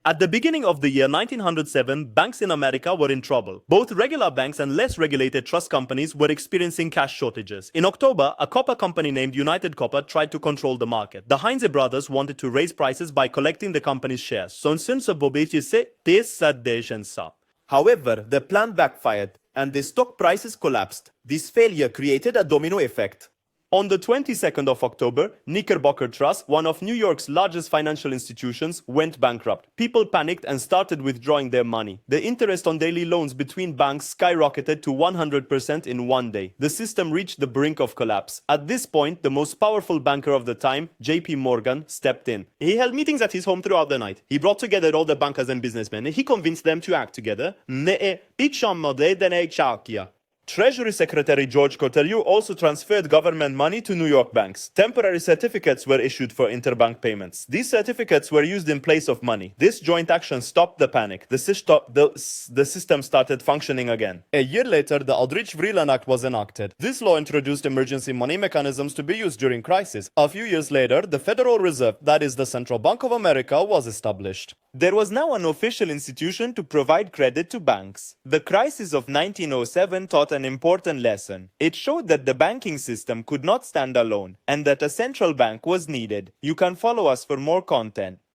At the beginning of the year 1907, banks in America were in trouble. Both regular banks and less regulated trust companies were experiencing cash shortages. In October, a copper company named United Copper tried to control the market. The Heinze brothers wanted to raise prices by collecting the company's shares. However, the plan backfired, and the stock prices collapsed. This failure created a domino effect. On the 22nd of October, Knickerbocker Trust, one of New York's largest financial institutions, went bankrupt. People panicked and started withdrawing their money. The interest on daily loans between banks skyrocketed to 100% in one day. The system reached the brink of collapse. At this point, the most powerful banker of the time, JP Morgan, stepped in. He held meetings at his home throughout the night. He brought together all the bankers and businessmen, and he convinced them to act together. Treasury Secretary George Cotteliu also transferred government money to New York banks. Temporary certificates were issued for interbank payments. These certificates were used in place of money. This joint action stopped the panic. The system started functioning again. A year later, the Aldrich-Vreeland Act was enacted. This law introduced emergency money mechanisms to be used during crisis. A few years later, the Federal Reserve, that is the Central Bank of America, was established. There was now an official institution to provide credit to banks. The crisis of 1907 taught an important lesson. It showed that the banking system could not stand alone and that a central bank was needed. You can follow us for more content.